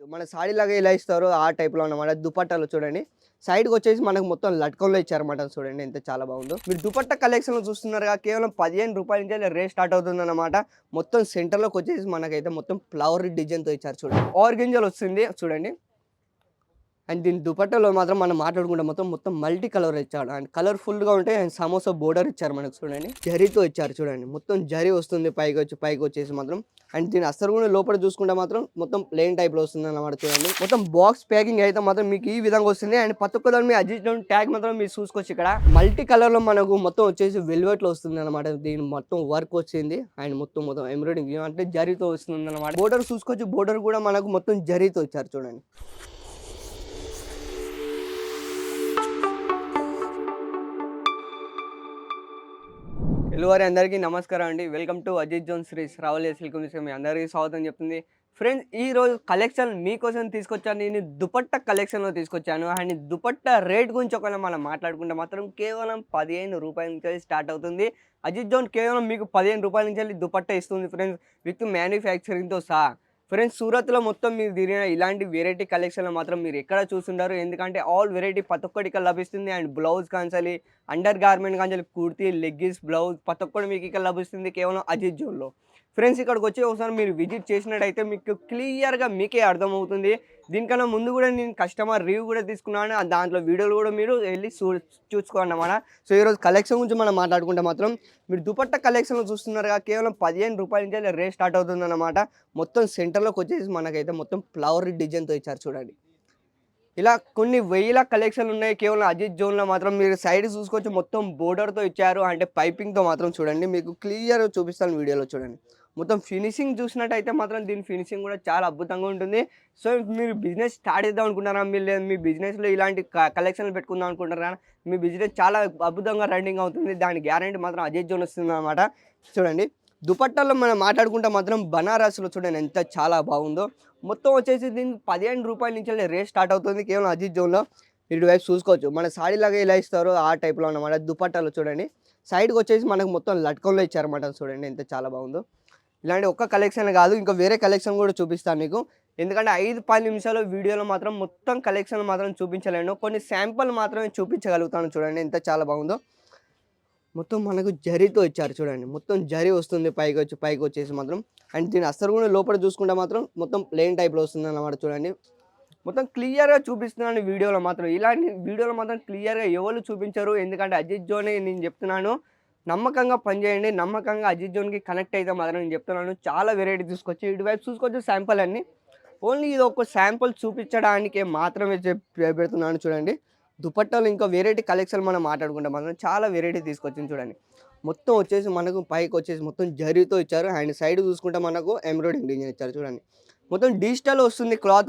మన సాడీ లాగా ఎలా ఇస్తారో ఆ టైప్‌లో అన్నమాట. దుపట్టాలు చూడండి. సైడ్‌కొచ్చేసి మనకు మొత్తం లట్కన్‌లో ఇచ్చారన్నమాట. చూడండి ఎంత చాలా బాగుందో. మీరు దుపట్టా కలెక్షన్‌లో చూస్తున్నారుగా కేవలం రూ. 15 నుంచెల్లి రేట్ స్టార్ట్ అవుతుందన్నమాట. మొత్తం సెంటర్‌లోకొచ్చేసి మనకైతే మొత్తం ఫ్లవర్ డిజైన్‌తో ఇచ్చారు చూడండి. ఆర్గంజాలో వస్తుంది చూడండి. అండ్ దీని దుపట్టాలో మాత్రం మనం మాట్లాడుకుంటే మొత్తం మల్టీ కలర్ ఇచ్చాడు. అండ్ కలర్‌ఫుల్‌గా ఉంటాయి. అండ్ సమోసా బోర్డర్ ఇచ్చారు మనకు చూడండి. జరీతో ఇచ్చారు చూడండి. మొత్తం జరీ వస్తుంది పైకొచ్చేసి మాత్రం. అండ్ దీని అస్తరు కూడా లోపల చూసుకుంటే మాత్రం మొత్తం ప్లెయిన్ టైప్‌లో వస్తుందన్నమాట చూడండి. మొత్తం బాక్స్ ప్యాకింగ్ అయితే మాత్రం మీకు ఈ విధంగా వస్తుంది. అండ్ ప్రతి ఒక్క దాని మీద అజిటోన్ ట్యాగ్ మాత్రం మీరు చూసుకోవచ్చు ఇక్కడ. మల్టీ కలర్‌లో మనకు మొత్తం వచ్చేసి వెల్వెట్‌లో వస్తుందన్నమాట. దీని మొత్తం వర్క్ వచ్చింది. అండ్ మొత్తం ఎంబ్రాయిడింగ్ అంటే జరీతో వస్తుందన్నమాట. బోర్డర్ చూసుకోవచ్చు. బోర్డర్ కూడా మనకు మొత్తం జరీతో ఇచ్చారు చూడండి. తెలుగు వారి అందరికీ నమస్కారం అండి. Welcome to Ajith zone Sri Sravali silk mission. మీ అందరికీ స్వాగతం చెప్తుంది. ఫ్రెండ్స్ ఈరోజు కలెక్షన్ మీకోసం తీసుకొచ్చాను. నేను దుపట్టా కలెక్షన్‌లో తీసుకొచ్చాను. అండ్ దుపట్టా రేట్ గురించి ఒకవేళ మనం మాట్లాడుకుంటే మాత్రం కేవలం రూ. 15 నుంచి స్టార్ట్ అవుతుంది. అజిత్ జోన్ కేవలం మీకు రూ. 15 నుంచి దుపట్టా ఇస్తుంది ఫ్రెండ్స్. విత్ మ్యానుఫ్యాక్చరింగ్‌తో సహా. ఫ్రెండ్స్ సూరత్‌లో మొత్తం మీరు తిరిగిన ఇలాంటి వెరైటీ కలెక్షన్‌లో మాత్రం మీరు ఎక్కడ చూసుండరు. ఎందుకంటే ఆల్ వెరైటీ ప్రతి ఒక్కటి ఇక్కడ లభిస్తుంది. అండ్ బ్లౌజ్ కాంచాలి, అండర్ గార్మెంట్ కాంచాలి, కుర్తీ, లెగ్గిన్స్, బ్లౌజ్ ప్రతి ఒక్కటి మీకు ఇక్కడ లభిస్తుంది కేవలం అజిత్ జోన్‌లో. ఫ్రెండ్స్ ఇక్కడికొచ్చి ఒకసారి మీరు విజిట్ చేసినట్టయితే మీకు క్లియర్‌గా మీకే అర్థమవుతుంది. దీనికన్నా ముందు కూడా నేను కస్టమర్ రివ్యూ కూడా తీసుకున్నాను. దాంట్లో వీడియోలు కూడా మీరు వెళ్లి చూసుకోండన్నమాట. సో ఈరోజు కలెక్షన్ గురించి మనం మాట్లాడుకుంటే మాత్రం మీరు దుపట్టా కలెక్షన్‌లో చూస్తున్నారుగా కేవలం రూ. 15 నుంచెల్లి రేట్ స్టార్ట్ అవుతుందన్నమాట. మొత్తం సెంటర్‌లోకొచ్చేసి మనకైతే మొత్తం ఫ్లవర్ డిజైన్‌తో ఇచ్చారు చూడండి. ఇలా కొన్ని వేల కలెక్షన్లు ఉన్నాయి. కేవలం అజిత్ జోన్‌లో మాత్రం మీరు సైడ్ చూసుకోవచ్చు. మొత్తం బోర్డర్‌తో ఇచ్చారు. అంటే పైపింగ్‌తో మాత్రం చూడండి. మీకు క్లియర్‌గా చూపిస్తాను వీడియోలో చూడండి. మొత్తం ఫినిషింగ్ చూసినట్టయితే మాత్రం దీని ఫినిషింగ్ కూడా చాలా అద్భుతంగా ఉంటుంది. సో మీరు బిజినెస్ స్టార్ట్ చేద్దాం అనుకుంటున్నారా? మీరు లేదా మీ బిజినెస్‌లో ఇలాంటి కలెక్షన్లు పెట్టుకుందాం అనుకుంటున్నారా? మీ బిజినెస్ చాలా అద్భుతంగా రన్నింగ్ అవుతుంది. దాని గ్యారంటీ మాత్రం అజిత్ జోన్ వస్తుందన్నమాట. చూడండి. దుపట్టాలో మనం మాట్లాడుకుంటే మాత్రం బనారస్‌లో చూడండి ఎంత చాలా బాగుందో. మొత్తం వచ్చేసి దీనికి రూ. 15 నుంచి రేట్ స్టార్ట్ అవుతుంది కేవలం అజిత్ జోన్‌లో. ఇటువైపు చూసుకోవచ్చు. మన సాడీ లాగా ఎలా ఇస్తారో ఆ టైప్‌లో అన్నమాట. దుపట్టాలు చూడండి. సైడ్‌కొచ్చేసి మనకు మొత్తం లట్కన్‌లో ఇచ్చారన్నమాట. చూడండి ఎంత చాలా బాగుందో. ఇలాంటి ఒక్క కలెక్షన్ కాదు, ఇంకా వేరే కలెక్షన్ కూడా చూపిస్తాను మీకు. ఎందుకంటే 5, 10 నిమిషాల వీడియోలో మాత్రం మొత్తం కలెక్షన్ మాత్రం చూపించలేను. కొన్ని శాంపుల్ మాత్రమే చూపించగలుగుతాను. చూడండి ఎంత చాలా బాగుందో. మొత్తం మనకు జరీతో ఇచ్చారు చూడండి. మొత్తం జరీ వస్తుంది పైకొచ్చేసి మాత్రం. అండ్ దీని అస్తరు కూడా లోపల చూసుకుంటే మాత్రం మొత్తం ప్లెయిన్ టైప్‌లో వస్తుందన్నమాట చూడండి. మొత్తం క్లియర్‌గా చూపిస్తున్నాను వీడియోలో మాత్రం. ఇలాంటి వీడియోలో మాత్రం క్లియర్‌గా ఎవరు చూపించరు. ఎందుకంటే అజిత్ జోనే నేను చెప్తున్నాను. నమ్మకంగా పనిచేయండి. నమ్మకంగా అజిత్ జోన్‌కి కనెక్ట్ అయితే మాత్రం నేను చెప్తున్నాను. చాలా వెరైటీ తీసుకొచ్చి ఇటువైపు చూసుకోవచ్చు శాంపుల్ అన్నీ. ఓన్లీ ఇది ఒక శాంపుల్ చూపించడానికే మాత్రమే పెడుతున్నాను చూడండి. దుపట్టాలు ఇంకా వెరైటీ కలెక్షన్ మనం మాట్లాడుకుంటే మాత్రం చాలా వెరైటీ తీసుకొచ్చింది చూడండి. మొత్తం వచ్చేసి మనకు పైకొచ్చేసి మొత్తం జరీతో ఇచ్చారు. అండ్ సైడ్ చూసుకుంటే మనకు ఎంబ్రాయిడింగ్ డిజైన్ ఇచ్చారు చూడండి. మొత్తం డిజిటల్ వస్తుంది. క్లాత్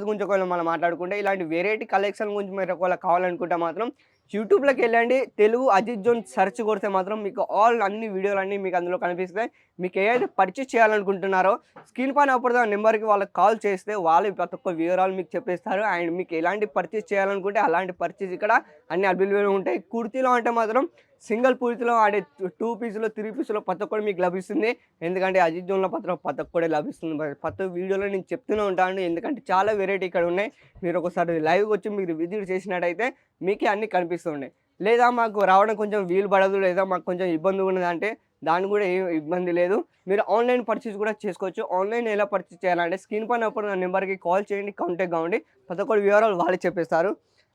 గురించి ఒకవేళ మనం మాట్లాడుకుంటే ఇలాంటి వెరైటీ కలెక్షన్ గురించి మీరు ఒకవేళ కావాలనుకుంటే మాత్రం యూట్యూబ్‌లోకి వెళ్ళండి. తెలుగు అజిత్ జోన్ సెర్చ్ కొడితే మాత్రం మీకు అన్ని వీడియోలన్నీ మీకు అందులో కనిపిస్తాయి. మీకు ఏదైతే పర్చేస్ చేయాలనుకుంటున్నారో స్క్రీన్ పైన అప్పుడు నెంబర్‌కి వాళ్ళకి కాల్ చేస్తే వాళ్ళు ప్రతి ఒక్క వివరాలు మీకు చెప్పేస్తారు. అండ్ మీకు ఎలాంటి పర్చేస్ చేయాలనుకుంటే అలాంటి పర్చేస్ ఇక్కడ అన్ని అవైలబుల్‌గా ఉంటాయి. కుర్తీలో అంటే మాత్రం సింగిల్ పూరితలో ఆడే 2 పీసులు, 3 పీసులు ప్రతి ఒక్కటి మీకు లభిస్తుంది. ఎందుకంటే అజిత్ జోన్‌లో ప్రతి ఒక్కటి లభిస్తుంది. ప్రతి వీడియోలో నేను చెప్తూనే ఉంటాను. ఎందుకంటే చాలా వెరైటీ ఇక్కడ ఉన్నాయి. మీరు ఒకసారి లైవ్‌గా వచ్చి మీరు విజిట్ చేసినట్టయితే మీకే అన్నీ కనిపిస్తుంటాయి. లేదా మాకు రావడం కొంచెం వీలు పడదు, లేదా మాకు కొంచెం ఇబ్బందిగా ఉన్నదంటే దానికి కూడా ఏం ఇబ్బంది లేదు. మీరు ఆన్‌లైన్ పర్చేస్ కూడా చేసుకోవచ్చు. ఆన్‌లైన్ ఎలా పర్చేస్ చేయాలంటే స్క్రీన్ పైన నా నెంబర్‌కి కాల్ చేయండి, కాంటాక్ట్ కావండి. ప్రతి ఒక్కటి వివరాలు వాళ్ళే చెప్పేస్తారు.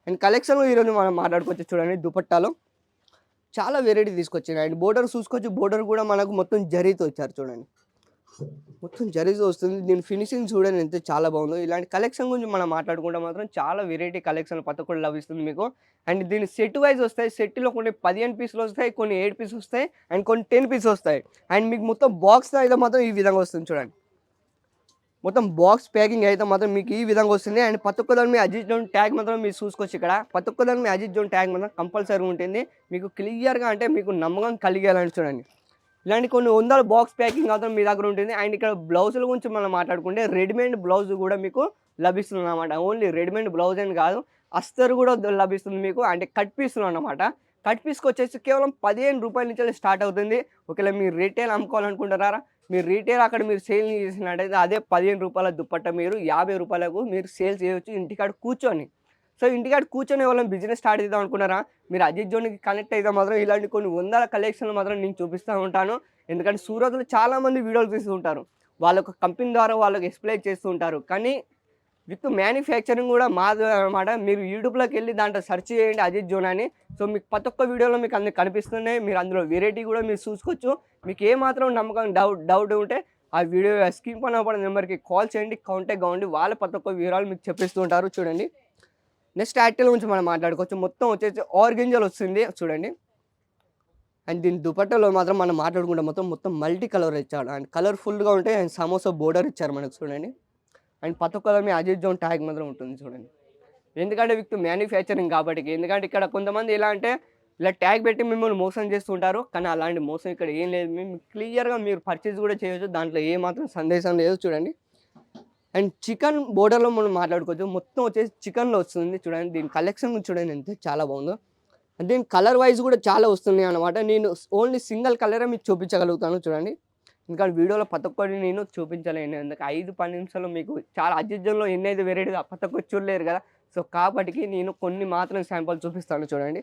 అండ్ కలెక్షన్‌లో ఈరోజు మనం మాట్లాడుకోవచ్చు చూడండి దుపట్టాలో. చాలా వెరైటీ తీసుకొచ్చాను. అండ్ బోర్డర్ చూసుకోవచ్చు. బోర్డర్ కూడా మనకు మొత్తం జరీతో ఇచ్చారు చూడండి. మొత్తం జరీతో వస్తుంది. దీని ఫినిషింగ్ చూడండి ఎంత చాలా బాగుందో. ఇలాంటి కలెక్షన్ గురించి మనం మాట్లాడుకుంటే మాత్రం చాలా వెరైటీ కలెక్షన్‌లు ప్రతి ఒక్కటి లభిస్తుంది మీకు. అండ్ దీని సెట్ వైస్ వస్తాయి. సెట్‌లో కొన్ని 15 పీసులు వస్తాయి, కొన్ని 8 పీస్ వస్తాయి, అండ్ కొన్ని 10 పీస్ వస్తాయి. అండ్ మీకు మొత్తం బాక్స్‌లో అయితే మాత్రం ఈ విధంగా వస్తుంది చూడండి. మొత్తం బాక్స్ ప్యాకింగ్ అయితే మాత్రం మీకు ఈ విధంగా వస్తుంది. అండ్ ప్రతి ఒక్క దాని మీద అజిత్ జోన్ ట్యాగ్ మాత్రం మీరు చూసుకోవచ్చు ఇక్కడ. ప్రతి ఒక్క దాని మీద అజిత్ జోన్ ట్యాగ్ మాత్రం కంపల్సరీ ఉంటుంది. మీకు క్లియర్‌గా అంటే మీకు నమ్మకం కలిగేలాంటి చూడండి. ఇలాంటి కొన్ని వందల బాక్స్ ప్యాకింగ్ మాత్రం మీ దగ్గర ఉంటుంది. అండ్ ఇక్కడ బ్లౌజుల గురించి మనం మాట్లాడుకుంటే రెడీమేడ్ బ్లౌజ్ కూడా మీకు లభిస్తుందన్నమాట. ఓన్లీ రెడీమేడ్ బ్లౌజ్ అని కాదు, అస్తరు కూడా లభిస్తుంది మీకు. అంటే కట్ పీస్‌లో అన్నమాట. కట్ పీస్‌కి వచ్చేసి కేవలం రూ. 15 నుంచి స్టార్ట్ అవుతుంది. ఒకవేళ మీరు రిటైల్ అమ్ముకోవాలనుకుంటున్నారా? మీరు రీటైల్ అక్కడ మీరు సేల్ చేసినట్టయితే అదే రూ. 15 దుప్పట్ట మీరు రూ. 50కు మీరు సేల్ చేయొచ్చు ఇంటికాడ కూర్చొని. సో, ఇంటికాడ కూర్చొని ఎవరైనా బిజినెస్ స్టార్ట్ చేద్దాం అనుకున్నారా? మీరు అజిత్ జోన్‌కి కనెక్ట్ అయితే మాత్రం ఇలాంటి కొన్ని వందల కలెక్షన్‌లు మాత్రం నేను చూపిస్తా ఉంటాను. ఎందుకంటే సూరత్‌లో చాలామంది వీడియోలు తీస్తూ ఉంటారు. వాళ్ళొక కంపెనీ ద్వారా వాళ్ళకి ఎక్స్‌ప్లెయిన్ చేస్తూ ఉంటారు. కానీ విత్ మ్యానుఫ్యాక్చరింగ్ గూడా మాదే అనమాట. మీరు యూట్యూబ్‌లోకెళ్ళి దాంట్లో సెర్చ్ చేయండి అజిత్ జోన్ అని. సో, మీకు ప్రతి ఒక్క వీడియోలో మీకు అన్ని కనిపిస్తున్నాయి. మీరు అందులో వెరైటీ గూడా మీరు చూసుకోవచ్చు. మీకు ఏ మాత్రం నమ్మకం డౌట్ ఉంటే ఆ వీడియో స్క్రీన్ పైన పడిన నెంబర్‌కి కాల్ చేయండి. కాంటాక్ట్ అవ్వండి. వాళ్ళు ప్రతి ఒక్క వివరాలు మీకు చెప్పిస్తూ ఉంటారు చూడండి. నెక్స్ట్ యాక్టిల్ గురించి మనం మాట్లాడుకోవచ్చు. మొత్తం వచ్చేసి ఆర్గెంజాలో వస్తుంది చూడండి. అండ్ దీని దుపట్టాలో మాత్రం మనం మాట్లాడుకుంటే మొత్తం మల్టీ కలర్ ఇచ్చాడు. అండ్ కలర్‌ఫుల్‌గా ఉంటాయి. అండ్ సమోసా బోర్డర్ ఇచ్చారు మనకు చూడండి. అండ్ ప్రతి ఒక్కళ్ళ మీ అజిత్ జోన్ ట్యాగ్ మాత్రం ఉంటుంది చూడండి. ఎందుకంటే విత్ మ్యానుఫ్యాక్చరింగ్ కాబట్టి. ఎందుకంటే ఇక్కడ కొంతమంది ఎలా అంటే ఇలా ట్యాగ్ పెట్టి మిమ్మల్ని మోసం చేస్తుంటారు. కానీ అలాంటి మోసం ఇక్కడ ఏం లేదు. మేము క్లియర్‌గా మీరు పర్చేజ్ కూడా చేయొచ్చు. దాంట్లో ఏ మాత్రం సందేశం లేదు చూడండి. అండ్ చికెన్ బోర్డర్‌లో మనం మాట్లాడుకోవచ్చు. మొత్తం వచ్చేసి చికెన్‌లో వస్తుంది చూడండి. దీని కలెక్షన్ చూడండి ఎంత చాలా బాగుందో. దీని కలర్ వైజ్ కూడా చాలా వస్తున్నాయి అన్నమాట. నేను ఓన్లీ సింగిల్ కలరే మీకు చూపించగలుగుతాను చూడండి. ఇంకా వీడియోలో ప్రతి ఒక్కటి నేను చూపించలేను. ఎందుకంటే 5, 10 నిమిషాల్లో మీకు చాలా అజిత్ జోన్‌లో ఎన్నైతే వెరైటీస్ ప్రతి ఒక్కటి చూడలేరు కదా! సో, కాబట్టికి నేను కొన్ని మాత్రం శాంపుల్ చూపిస్తాను చూడండి.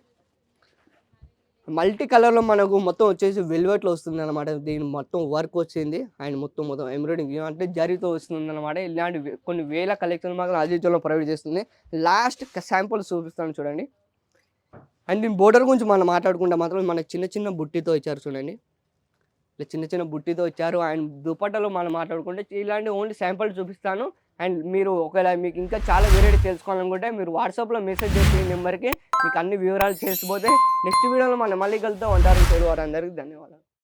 మల్టీ కలర్‌లో మనకు మొత్తం వచ్చేసి వెల్వెట్‌లో వస్తుందన్నమాట. దీని మొత్తం వర్క్ వచ్చింది. అండ్ మొత్తం ఎంబ్రాయిడింగ్ అంటే జరీతో వస్తుందన్నమాట. ఇలాంటి కొన్ని వేల కలెక్షన్ మాత్రం అజిత్ జోన్‌లో ప్రొవైడ్ చేస్తుంది. లాస్ట్ శాంపుల్ చూపిస్తాను చూడండి. అండ్ దీని బోర్డర్ గురించి మనం మాట్లాడుకుంటే మాత్రం మనకు చిన్న బుట్టితో ఇచ్చారు చూడండి. ఇట్లా చిన్న బుట్టితో ఇచ్చారు. అండ్ దుపట్టాలో మనం మాట్లాడుకుంటే ఇలాంటి ఓన్లీ శాంపుల్ చూపిస్తాను. అండ్ మీరు ఒకవేళ మీకు ఇంకా చాలా వెరైటీ తెలుసుకోవాలనుకుంటే మీరు వాట్సాప్‌లో మెసేజ్ చేసి ఈ నెంబర్‌కి మీకు అన్ని వివరాలు తెలిసిపోతే నెక్స్ట్ వీడియోలో మనం మళ్ళీ కలుద్దాం. ఉంటారు. వారందరికీ ధన్యవాదాలు.